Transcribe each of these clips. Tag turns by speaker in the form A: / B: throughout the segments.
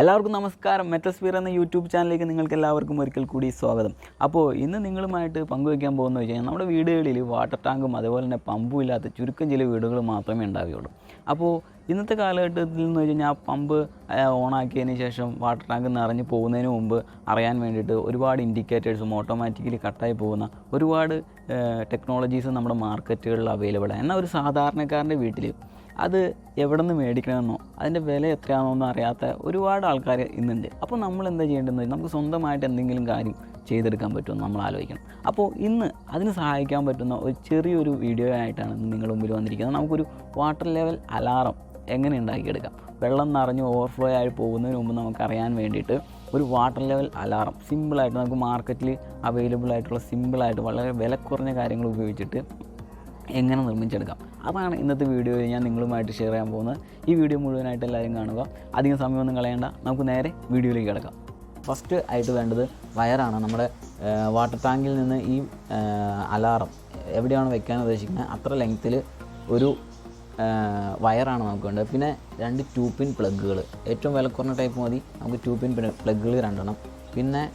A: എല്ലാവർക്കും നമസ്കാരം. മെറ്റൽസ്ഫിയർ എന്ന യൂട്യൂബ് ചാനലിലേക്ക് നിങ്ങൾക്ക് എല്ലാവർക്കും ഒരിക്കൽ കൂടി സ്വാഗതം. അപ്പോൾ ഇന്ന് നിങ്ങളുമായിട്ട് പങ്കുവയ്ക്കാൻ പോകുന്നത് വെച്ച് കഴിഞ്ഞാൽ നമ്മുടെ വീടുകളിൽ വാട്ടർ ടാങ്കും അതുപോലെ തന്നെ പമ്പും ഇല്ലാത്ത ചുരുക്കം ചില വീടുകൾ മാത്രമേ ഉണ്ടാവുകയുള്ളൂ. അപ്പോൾ ഇന്നത്തെ കാലഘട്ടത്തിൽ എന്ന് വെച്ച് കഴിഞ്ഞാൽ പമ്പ് ഓണാക്കിയതിന് ശേഷം വാട്ടർ ടാങ്ക് നിറഞ്ഞ് പോകുന്നതിന് മുമ്പ് അറിയാൻ വേണ്ടിയിട്ട് ഒരുപാട് ഇൻഡിക്കേറ്റേഴ്സും ഓട്ടോമാറ്റിക്കലി കട്ടായി പോകുന്ന ഒരുപാട് ടെക്നോളജീസ് നമ്മുടെ മാർക്കറ്റുകളിൽ അവൈലബിളാണ്. എന്നാൽ ഒരു സാധാരണക്കാരൻ്റെ വീട്ടിൽ അത് എവിടെ നിന്ന് മേടിക്കണമെന്നോ അതിൻ്റെ വില എത്രയാണെന്നൊന്നും അറിയാത്ത ഒരുപാട് ആൾക്കാർ ഇന്നുണ്ട്. അപ്പോൾ നമ്മൾ എന്താ ചെയ്യേണ്ടതെന്ന് വെച്ചാൽ നമുക്ക് സ്വന്തമായിട്ട് എന്തെങ്കിലും കാര്യം ചെയ്തെടുക്കാൻ പറ്റുമെന്ന് നമ്മൾ ആലോചിക്കണം. അപ്പോൾ ഇന്ന് അതിന് സഹായിക്കാൻ പറ്റുന്ന ഒരു ചെറിയൊരു വീഡിയോ ആയിട്ടാണ് നിങ്ങളുടെ മുമ്പിൽ വന്നിരിക്കുന്നത്. നമുക്കൊരു വാട്ടർ ലെവൽ അലാറം എങ്ങനെ ഉണ്ടാക്കിയെടുക്കാം, വെള്ളം നിറഞ്ഞ് ഓവർഫ്ലോ ആയി പോകുന്നതിന് മുമ്പ് നമുക്കറിയാൻ വേണ്ടിയിട്ട് ഒരു വാട്ടർ ലെവൽ അലാറം സിമ്പിളായിട്ട് നമുക്ക് മാർക്കറ്റിൽ അവൈലബിൾ ആയിട്ടുള്ള സിമ്പിളായിട്ട് വളരെ വില കുറഞ്ഞ കാര്യങ്ങൾ ഉപയോഗിച്ചിട്ട് എങ്ങനെ നിർമ്മിച്ചെടുക്കാം. അതാണ് ഇന്നത്തെ വീഡിയോയിൽ ഞാൻ നിങ്ങളുമായിട്ട് ഷെയർ ചെയ്യാൻ പോകുന്നത്. ഈ വീഡിയോ മുഴുവനായിട്ട് എല്ലാവരും കാണുക. അധികം സമയമൊന്നും കളയേണ്ട, നമുക്ക് നേരെ വീഡിയോയിലേക്ക് കിടക്കാം. ഫസ്റ്റ് ആയിട്ട് വേണ്ടത് വയറാണ്. നമ്മുടെ വാട്ടർ ടാങ്കിൽ നിന്ന് ഈ അലാറം എവിടെയാണ് വെക്കാൻ ഉദ്ദേശിക്കുന്നത് അത്ര ലെങ്ത്തിൽ ഒരു വയറാണ് നമുക്ക് വേണ്ടത്. പിന്നെ 2 2 പിൻ പ്ലഗുകൾ, ഏറ്റവും വില കുറഞ്ഞ ടൈപ്പ് മതി. നമുക്ക് 2 പിൻ പ്ലഗുകൾ 2 പിന്നെ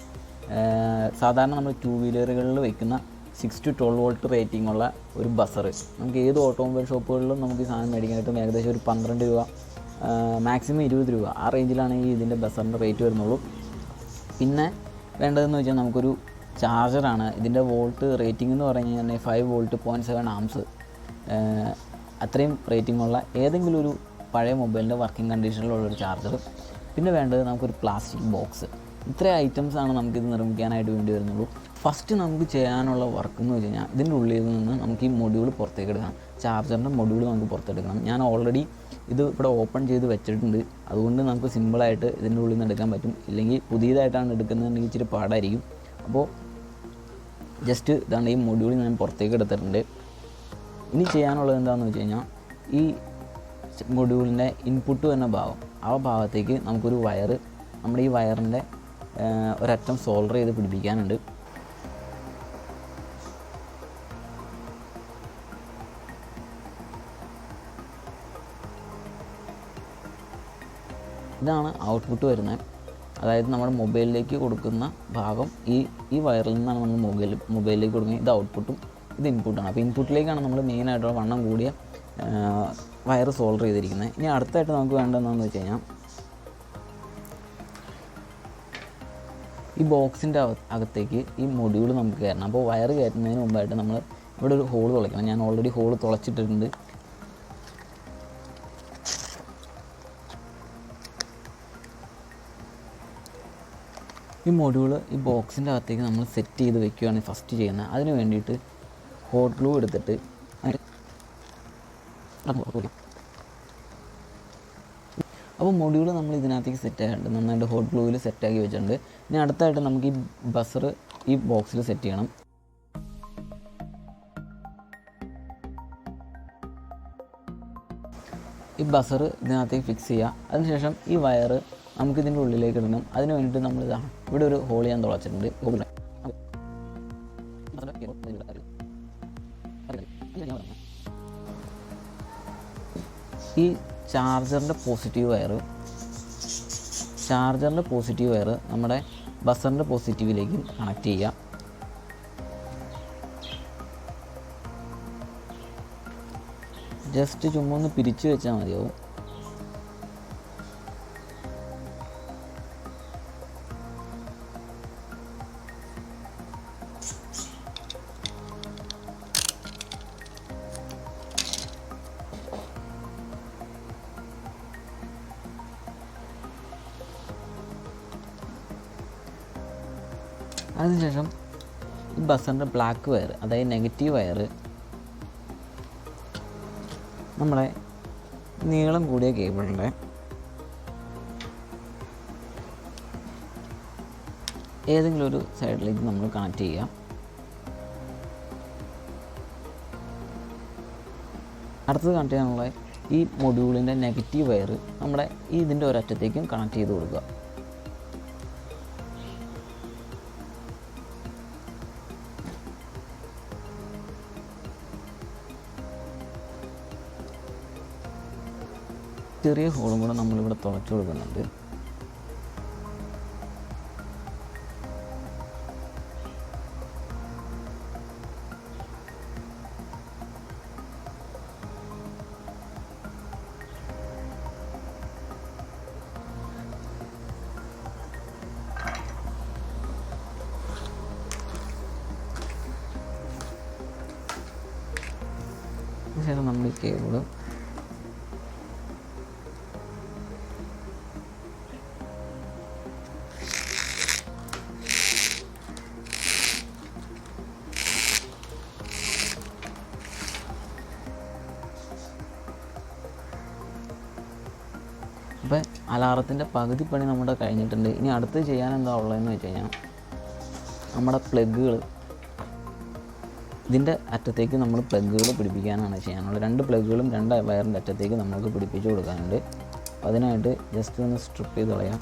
A: സാധാരണ നമ്മൾ 2 വീലറുകളിൽ വയ്ക്കുന്ന 6 to 12 വോൾട്ട് റേറ്റിംഗ് ഉള്ള ഒരു ബസർ. നമുക്ക് ഏത് ഓട്ടോമൊബൈൽ ഷോപ്പുകളിലും നമുക്ക് ഈ സാധനം മേടിക്കാനായിട്ടും ഏകദേശം ഒരു 12 രൂപ, മാക്സിമം 20 രൂപ ആ റേഞ്ചിലാണെങ്കിൽ ഇതിൻ്റെ ബസറിൻ്റെ റേറ്റ് വരുന്നുള്ളൂ. പിന്നെ വേണ്ടതെന്ന് വെച്ചാൽ നമുക്കൊരു ചാർജറാണ്. ഇതിൻ്റെ വോൾട്ട് റേറ്റിംഗ് എന്ന് പറഞ്ഞു കഴിഞ്ഞാൽ 5 വോൾട്ട് 0.7 ആംസ് അത്രയും റേറ്റിംഗ് ഉള്ള ഏതെങ്കിലും ഒരു പഴയ മൊബൈലിൻ്റെ വർക്കിംഗ് കണ്ടീഷനിലുള്ളൊരു ചാർജർ. പിന്നെ വേണ്ടത് നമുക്കൊരു പ്ലാസ്റ്റിക് ബോക്സ്. ഇത്രയും ഐറ്റംസാണ് നമുക്കിത് നിർമ്മിക്കാനായിട്ട് വേണ്ടി വരുന്നുള്ളൂ. ഫസ്റ്റ് നമുക്ക് ചെയ്യാനുള്ള വർക്ക് എന്ന് വെച്ച് കഴിഞ്ഞാൽ ഇതിൻ്റെ ഉള്ളിൽ നിന്ന് നമുക്ക് ഈ മൊഡ്യൂൾ പുറത്തേക്ക് എടുക്കണം. ചാർജറിൻ്റെ മൊഡ്യൂൾ നമുക്ക് പുറത്തെടുക്കണം. ഞാൻ ഓൾറെഡി ഇത് ഇവിടെ ഓപ്പൺ ചെയ്ത് വെച്ചിട്ടുണ്ട്. അതുകൊണ്ട് നമുക്ക് സിമ്പിളായിട്ട് ഇതിൻ്റെ ഉള്ളിൽ നിന്ന് എടുക്കാൻ പറ്റും. ഇല്ലെങ്കിൽ പുതിയതായിട്ടാണ് എടുക്കുന്നതെങ്കിൽ ഇച്ചിരി പാടായിരിക്കും. അപ്പോൾ ജസ്റ്റ് ഇതാണ്ട് ഈ മൊഡ്യൂൾ ഞാൻ പുറത്തേക്ക് എടുത്തിട്ടുണ്ട്. ഇനി ചെയ്യാനുള്ളത് എന്താണെന്ന് വെച്ച് കഴിഞ്ഞാൽ ഈ മൊഡ്യൂളിൻ്റെ ഇൻപുട്ട് വരുന്ന ഭാഗം, ആ ഭാഗത്തേക്ക് നമുക്കൊരു വയറ്, നമ്മുടെ ഈ വയറിൻ്റെ ഒരറ്റം സോൾഡർ ചെയ്ത് പിടിപ്പിക്കാനുണ്ട്. ഇതാണ് ഔട്ട്പുട്ട് വരുന്നത്. അതായത് നമ്മുടെ മൊബൈലിലേക്ക് കൊടുക്കുന്ന ഭാഗം ഈ വയറിൽ നിന്നാണ് നമ്മൾ മൊബൈലിലേക്ക് കൊടുക്കുന്നത്. ഇത് ഔട്ട്പുട്ടും ഇത് ഇൻപുട്ടാണ്. അപ്പോൾ ഇൻപുട്ടിലേക്കാണ് നമ്മൾ മെയിനായിട്ടുള്ള വണ്ണം കൂടിയ വയർ സോൾഡർ ചെയ്തിരിക്കുന്നത്. ഇനി അടുത്തായിട്ട് നമുക്ക് വേണ്ടതെന്ന് വെച്ച് കഴിഞ്ഞാൽ ഈ ബോക്സിൻ്റെ അകത്തേക്ക് ഈ മൊഡ്യൂൾ നമുക്ക് കയറണം. അപ്പോൾ വയർ കയറ്റുന്നതിന് മുമ്പായിട്ട് നമ്മൾ ഇവിടെ ഒരു ഹോൾ തുളയ്ക്കണം. ഞാൻ ഓൾറെഡി ഹോൾ തുളച്ചിട്ടിട്ടുണ്ട്. ഈ മൊഡ്യൂൾ ഈ ബോക്സിൻ്റെ അകത്തേക്ക് നമ്മൾ സെറ്റ് ചെയ്ത് വെക്കുകയാണ് ഫസ്റ്റ് ചെയ്യുന്നത്. അതിന് വേണ്ടിയിട്ട് ഹോട്ട് ഗ്ലൂ എടുത്തിട്ട് അപ്പോൾ മൊഡ്യൂൾ നമ്മൾ ഇതിനകത്തേക്ക് സെറ്റ് ആയിട്ടുണ്ട്. നന്നായിട്ട് ഹോട്ട് ഗ്ലൂവിൽ സെറ്റാക്കി വെച്ചിട്ടുണ്ട്. ഇനി അടുത്തായിട്ട് നമുക്ക് ഈ ബസർ ഈ ബോക്സിൽ സെറ്റ് ചെയ്യണം. ഈ ബസർ ഇതിനകത്തേക്ക് ഫിക്സ് ചെയ്യുക. അതിനുശേഷം ഈ വയർ നമുക്കിതിൻ്റെ ഉള്ളിലേക്ക് ഇടണം. അതിന് വേണ്ടിയിട്ട് നമ്മൾ ഇവിടെ ഒരു ഹോൾ ഞാൻ തുളച്ചിട്ടുണ്ട്. ഈ ചാർജറിൻ്റെ പോസിറ്റീവ് വയർ നമ്മുടെ ബസറിൻ്റെ പോസിറ്റീവിലേക്ക് കണക്ട് ചെയ്യുക. ജസ്റ്റ് ചുമ്മാ ഒന്ന് പിരിച്ചു വെച്ചാൽ മതിയാവും. അതിനുശേഷം ഈ ബസറിൻ്റെ ബ്ലാക്ക് വയർ, അതായത് നെഗറ്റീവ് വയർ, നമ്മളെ നീളം കൂടിയ കേബിളിൻ്റെ ഏതെങ്കിലും ഒരു സൈഡിലേക്ക് നമ്മൾ കണക്ട് ചെയ്യാം. അടുത്തത് കണക്ട് ചെയ്യാനുള്ള ഈ മൊഡ്യൂളിൻ്റെ നെഗറ്റീവ് വയർ നമ്മുടെ ഇതിൻ്റെ ഒരറ്റത്തേക്കും കണക്ട് ചെയ്ത് കൊടുക്കുക. ചെറിയ ഹോളും കൂടെ നമ്മളിവിടെ തുളച്ചു കൊടുക്കുന്നുണ്ട്. ശേഷം നമ്മൾ ഈ കേബിള് അപ്പോൾ അലാറത്തിൻ്റെ പകുതി പണി നമ്മുടെ കഴിഞ്ഞിട്ടുണ്ട്. ഇനി അടുത്ത് ചെയ്യാൻ എന്താ ഉള്ളതെന്ന് വെച്ച് കഴിഞ്ഞാൽ നമ്മുടെ പ്ലഗുകൾ ഇതിൻ്റെ അറ്റത്തേക്ക് നമ്മൾ പ്ലഗുകൾ പിടിപ്പിക്കാനാണ് ചെയ്യാനുള്ളത്. 2 പ്ലഗുകളും 2 വയറിൻ്റെ അറ്റത്തേക്ക് നമുക്ക് പിടിപ്പിച്ച് കൊടുക്കാനുണ്ട്. അപ്പോൾ അതിനായിട്ട് ജസ്റ്റ് ഒന്ന് സ്ട്രിപ്പ് ചെയ്ത് കളയാം.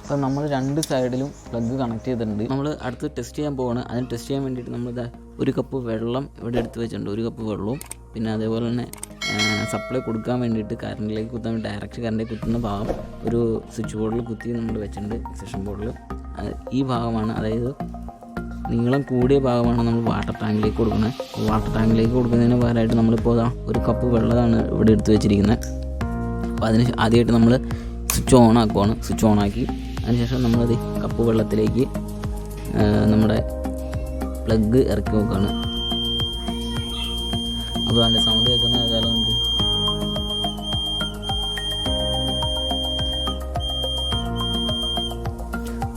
A: അപ്പോൾ നമ്മൾ 2 സൈഡിലും പ്ലഗ് കണക്ട് ചെയ്തിട്ടുണ്ട്. നമ്മൾ അടുത്ത് ടെസ്റ്റ് ചെയ്യാൻ പോവാണ്. അതിന് ടെസ്റ്റ് ചെയ്യാൻ വേണ്ടിയിട്ട് നമ്മളിത് 1 കപ്പ് വെള്ളം ഇവിടെ എടുത്ത് വെച്ചിട്ടുണ്ട്. 1 കപ്പ് വെള്ളവും പിന്നെ അതേപോലെ തന്നെ സപ്ലൈ കൊടുക്കാൻ വേണ്ടിയിട്ട് കറണ്ടിലേക്ക് കുത്താൻ വേണ്ടി ഡയറക്റ്റ് കറണ്ടിലേക്ക് കുത്തുന്ന ഭാഗം ഒരു സ്വിച്ച് ബോർഡിൽ കുത്തി നമ്മൾ വെച്ചിട്ടുണ്ട്. എക്സ്റ്റൻഷൻ ബോർഡിൽ ഈ ഭാഗമാണ്, അതായത് നീളം കൂടിയ ഭാഗമാണ് നമ്മൾ വാട്ടർ ടാങ്കിലേക്ക് കൊടുക്കുന്നത്. വാട്ടർ ടാങ്കിലേക്ക് കൊടുക്കുന്നതിന് പകരമായിട്ട് നമ്മളിപ്പോൾ 1 കപ്പ് വെള്ളമാണ് ഇവിടെ എടുത്ത് വെച്ചിരിക്കുന്നത്. അപ്പോൾ അതിന് ആദ്യമായിട്ട് നമ്മൾ സ്വിച്ച് ഓൺ ആക്കുവാണ്. സ്വിച്ച് ഓൺ ആക്കി അതിനുശേഷം നമ്മളത് കപ്പ് വെള്ളത്തിലേക്ക് നമ്മുടെ പ്ലഗ് ഇറക്കി നോക്കുകയാണ്. അപ്പോൾ അതിൻ്റെ സൗണ്ട് കേൾക്കുന്ന കാലം നമുക്ക്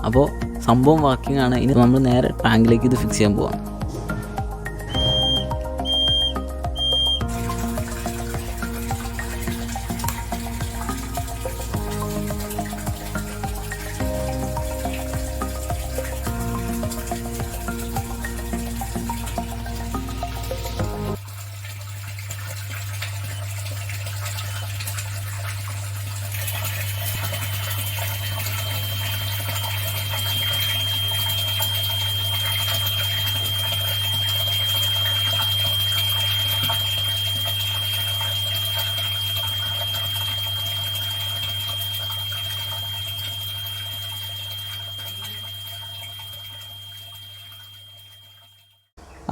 A: അപ്പോൾ സംഭവം വർക്കിംഗ് ആണ്. ഇനി നമ്മൾ നേരെ ടാങ്കിലേക്ക് ഇത് ഫിക്സ് ചെയ്യാൻ പോവാം.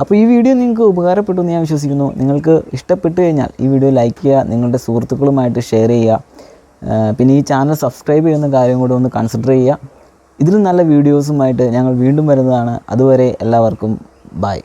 A: അപ്പോൾ ഈ വീഡിയോ നിങ്ങൾക്ക് ഉപകാരപ്പെട്ടു എന്ന് ഞാൻ വിശ്വസിക്കുന്നു. നിങ്ങൾക്ക് ഇഷ്ടപ്പെട്ടു കഴിഞ്ഞാൽ ഈ വീഡിയോ ലൈക്ക് ചെയ്യുക, നിങ്ങളുടെ സുഹൃത്തുക്കളുമായിട്ട് ഷെയർ ചെയ്യുക. പിന്നെ ഈ ചാനൽ സബ്സ്ക്രൈബ് ചെയ്യുന്ന കാര്യം കൂടെ ഒന്ന് കൺസിഡർ ചെയ്യുക. ഇതിലും നല്ല വീഡിയോസുമായിട്ട് ഞങ്ങൾ വീണ്ടും വരുന്നതാണ്. അതുവരെ എല്ലാവർക്കും ബൈ.